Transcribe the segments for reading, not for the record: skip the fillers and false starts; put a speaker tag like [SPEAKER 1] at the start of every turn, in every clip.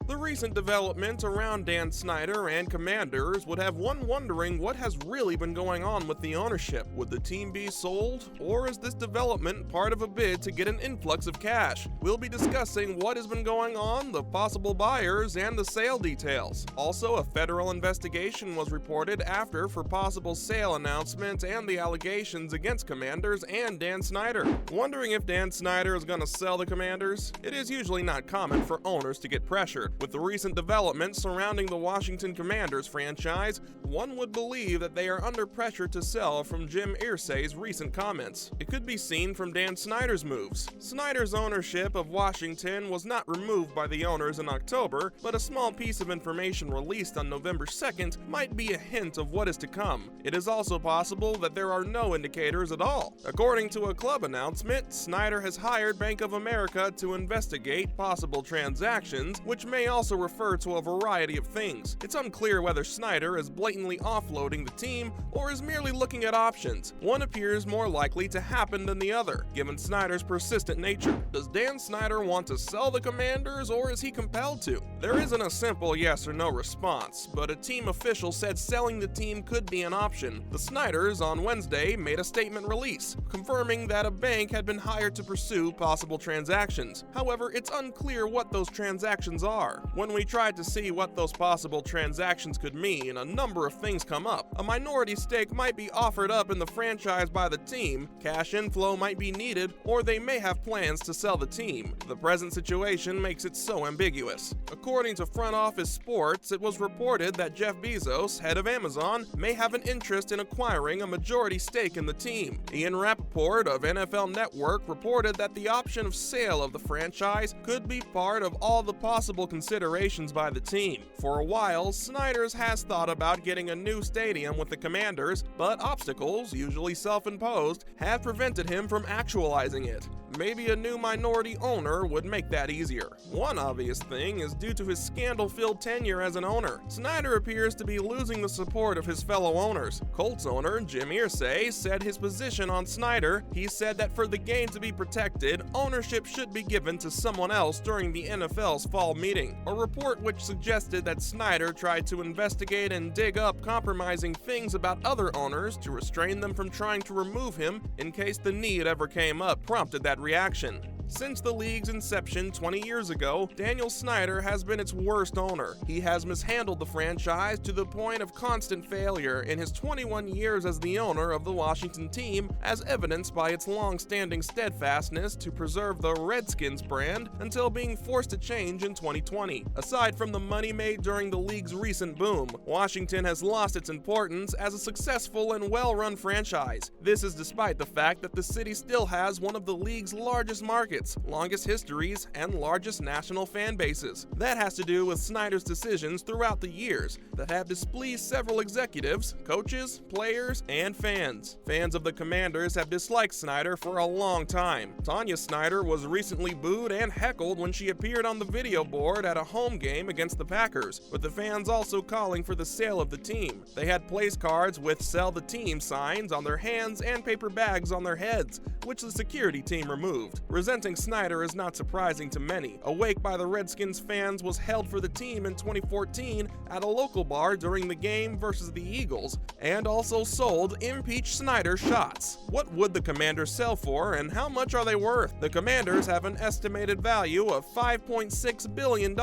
[SPEAKER 1] The recent development around Dan Snyder and Commanders would have one wondering what has really been going on with the ownership. Would the team be sold, or is this development part of a bid to get an influx of cash? We'll be discussing what has been going on, the possible buyers, and the sale details. Also, a federal investigation was reported after for possible sale announcement and the allegations against Commanders and Dan Snyder. Wondering if Dan Snyder is going to sell the Commanders? It is usually not common for owners to get pressured. With the recent developments surrounding the Washington Commanders franchise, one would believe that they are under pressure to sell from Jim Irsay's recent comments. It could be seen from Dan Snyder's moves. Snyder's ownership of Washington was not removed by the owners in October, but a small piece of information released on November 2nd might be a hint of what is to come. It is also possible that there are no indicators at all. According to a club announcement, Snyder has hired Bank of America to investigate possible transactions, which may also refer to a variety of things. It's unclear whether Snyder is blatantly offloading the team or is merely looking at options. One appears more likely to happen than the other, given Snyder's persistent nature. Does Dan Snyder want to sell the Commanders, or is he compelled to? There isn't a simple yes or no response, but a team official said selling the team could be an option. The Snyders on Wednesday made a statement release, confirming that a bank had been hired to pursue possible transactions. However, it's unclear what those transactions are. When we tried to see what those possible transactions could mean, a number of things come up. A minority stake might be offered up in the franchise by the team, cash inflow might be needed, or they may have plans to sell the team. The present situation makes it so ambiguous. According to Front Office Sports, it was reported that Jeff Bezos, head of Amazon, may have an interest in acquiring a majority stake in the team. Ian Rappaport of NFL Network reported that the option of sale of the franchise could be part of all the possible considerations by the team. For a while, Snyders has thought about getting a new stadium with the Commanders, but obstacles, usually self-imposed, have prevented him from actualizing it. Maybe a new minority owner would make that easier. One obvious thing is due to his scandal-filled tenure as an owner. Snyder appears to be losing the support of his fellow owners. Colts owner Jim Irsay said his position on Snyder. He said that for the game to be protected, ownership should be given to someone else during the NFL's fall meeting. A report which suggested that Snyder tried to investigate and dig up compromising things about other owners to restrain them from trying to remove him in case the need ever came up prompted that reaction. Since the league's inception 20 years ago, Daniel Snyder has been its worst owner. He has mishandled the franchise to the point of constant failure in his 21 years as the owner of the Washington team, as evidenced by its long-standing steadfastness to preserve the Redskins brand until being forced to change in 2020. Aside from the money made during the league's recent boom, Washington has lost its importance as a successful and well-run franchise. This is despite the fact that the city still has one of the league's largest markets, longest histories, and largest national fan bases. That has to do with Snyder's decisions throughout the years that have displeased several executives, coaches, players, and fans. Fans of the Commanders have disliked Snyder for a long time. Tanya Snyder was recently booed and heckled when she appeared on the video board at a home game against the Packers, with the fans also calling for the sale of the team. They had place cards with "Sell the Team" signs on their hands and paper bags on their heads, which the security team removed. Resenting Snyder is not surprising to many. A wake by the Redskins fans was held for the team in 2014 at a local bar during the game versus the Eagles, and also sold impeach Snyder shots. What would the Commanders sell for, and how much are they worth? The Commanders have an estimated value of $5.6 billion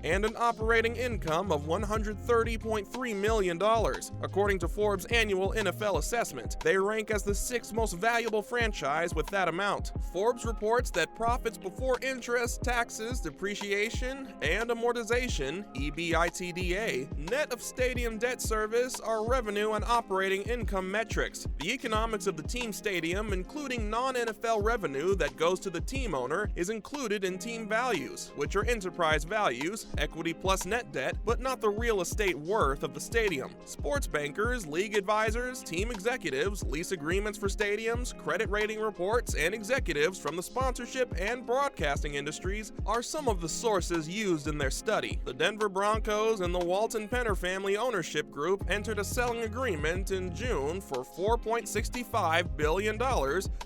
[SPEAKER 1] and an operating income of $130.3 million. According to Forbes' annual NFL assessment, they rank as the 6th most valuable franchise with that amount. Forbes reports that profits before interest, taxes, depreciation, and amortization, EBITDA, net of stadium debt service, are revenue and operating income metrics. The economics of the team stadium, including non-NFL revenue that goes to the team owner, is included in team values, which are enterprise values, equity plus net debt, but not the real estate worth of the stadium. Sports bankers, league advisors, team executives, lease agreements for stadiums, credit rating reports, and executives from the sponsor sponsorship, and broadcasting industries are some of the sources used in their study. The Denver Broncos and the Walton Penner family ownership group entered a selling agreement in June for $4.65 billion,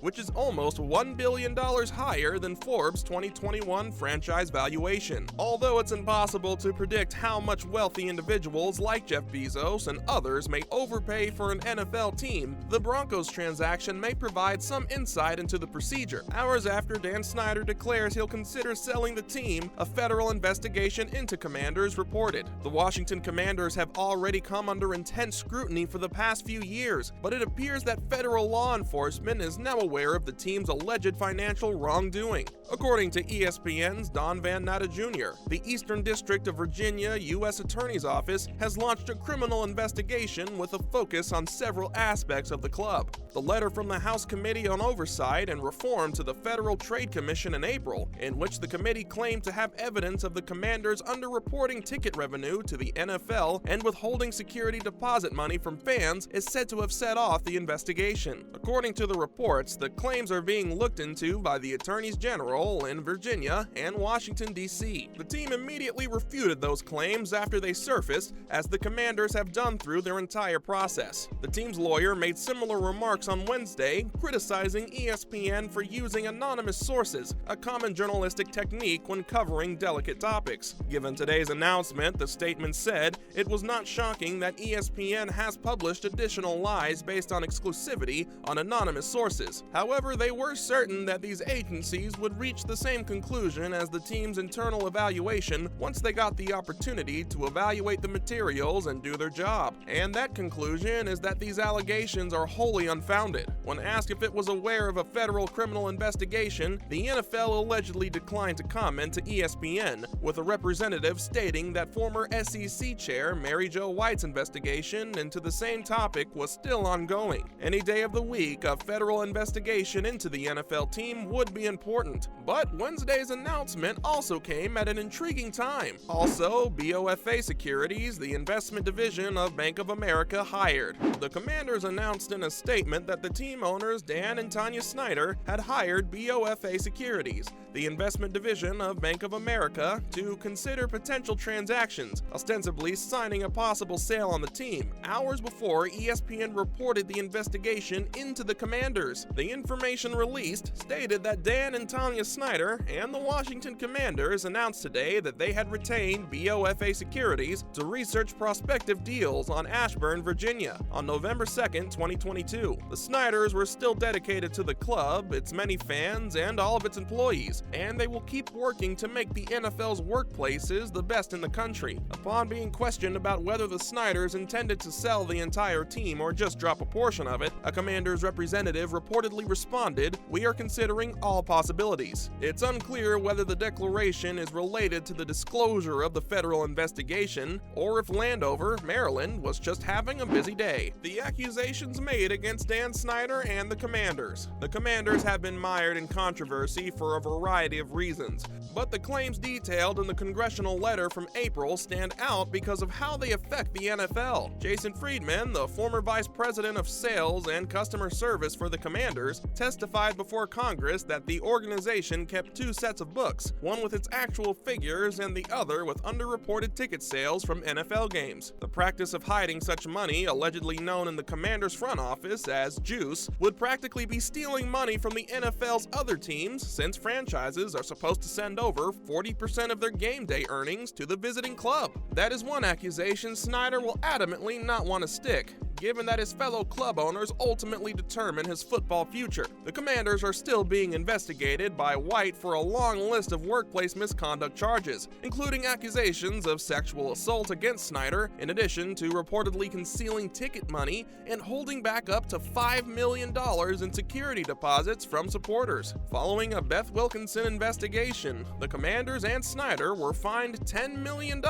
[SPEAKER 1] which is almost $1 billion higher than Forbes' 2021 franchise valuation. Although it's impossible to predict how much wealthy individuals like Jeff Bezos and others may overpay for an NFL team, the Broncos transaction may provide some insight into the procedure. Hours after Dan Snyder declares he'll consider selling the team, a federal investigation into Commanders reported. The Washington Commanders have already come under intense scrutiny for the past few years, but it appears that federal law enforcement is now aware of the team's alleged financial wrongdoing. According to ESPN's Don Van Natta Jr., the Eastern District of Virginia U.S. Attorney's Office has launched a criminal investigation with a focus on several aspects of the club. The letter from the House Committee on Oversight and Reform to the Federal Trade Commission in April, in which the committee claimed to have evidence of the Commanders underreporting ticket revenue to the NFL and withholding security deposit money from fans, is said to have set off the investigation. According to the reports, the claims are being looked into by the Attorneys General in Virginia and Washington, D.C. The team immediately refuted those claims after they surfaced, as the Commanders have done through their entire process. The team's lawyer made similar remarks on Wednesday, criticizing ESPN for using anonymous sources, a common journalistic technique when covering delicate topics. Given today's announcement, the statement said it was not shocking that ESPN has published additional lies based on exclusivity on anonymous sources. However, they were certain that these agencies would reach the same conclusion as the team's internal evaluation once they got the opportunity to evaluate the materials and do their job. And that conclusion is that these allegations are wholly unfounded. When asked if it was aware of a federal criminal investigation, the NFL allegedly declined to comment to ESPN, with a representative stating that former SEC chair Mary Jo White's investigation into the same topic was still ongoing. Any day of the week, a federal investigation into the NFL team would be important. But Wednesday's announcement also came at an intriguing time. Also, BOFA Securities, the investment division of Bank of America, hired. The Commanders announced in a statement that the team owners Dan and Tanya Snyder had hired BOFA Securities, the investment division of Bank of America, to consider potential transactions, ostensibly signing a possible sale on the team, hours before ESPN reported the investigation into the Commanders. The information released stated that Dan and Tanya Snyder and the Washington Commanders announced today that they had retained BOFA Securities to research prospective deals on Ashburn, Virginia, on November 2, 2022. The Snyders were still dedicated to the club, its many fans, and all of its employees, and they will keep working to make the NFL's workplaces the best in the country. Upon being questioned about whether the Snyders intended to sell the entire team or just drop a portion of it, a Commanders representative reportedly responded, "We are considering all possibilities. It's unclear whether the declaration is related to the disclosure of the federal investigation or if Landover, Maryland, was just having a busy day." The accusations made against Dan Snyder and the Commanders. The Commanders have been mired in controversy for a variety of reasons, but the claims detailed in the congressional letter from April stand out because of how they affect the NFL. Jason Friedman, the former vice president of sales and customer service for the Commanders, testified before Congress that the organization kept two sets of books, one with its actual figures and the other with underreported ticket sales from NFL games. The practice of hiding such money, allegedly known in the Commanders front office as juice, would practically be stealing money from the NFL's other teams, since franchises are supposed to send over 40% of their game day earnings to the visiting club. That is one accusation Snyder will adamantly not want to stick, given that his fellow club owners ultimately determine his football future. The Commanders are still being investigated by White for a long list of workplace misconduct charges, including accusations of sexual assault against Snyder, in addition to reportedly concealing ticket money and holding back up to $5 million in security deposits from supporters. Following a Beth Wilkinson investigation, the Commanders and Snyder were fined $10 million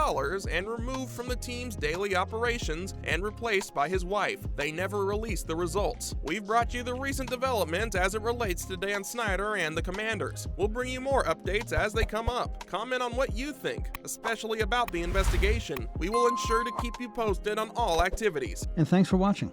[SPEAKER 1] and removed from the team's daily operations and replaced by his wife. They never released the results. We've brought you the recent development as it relates to Dan Snyder and the Commanders. We'll bring you more updates as they come up. Comment on what you think, especially about the investigation. We will ensure to keep you posted on all activities.
[SPEAKER 2] And thanks for watching.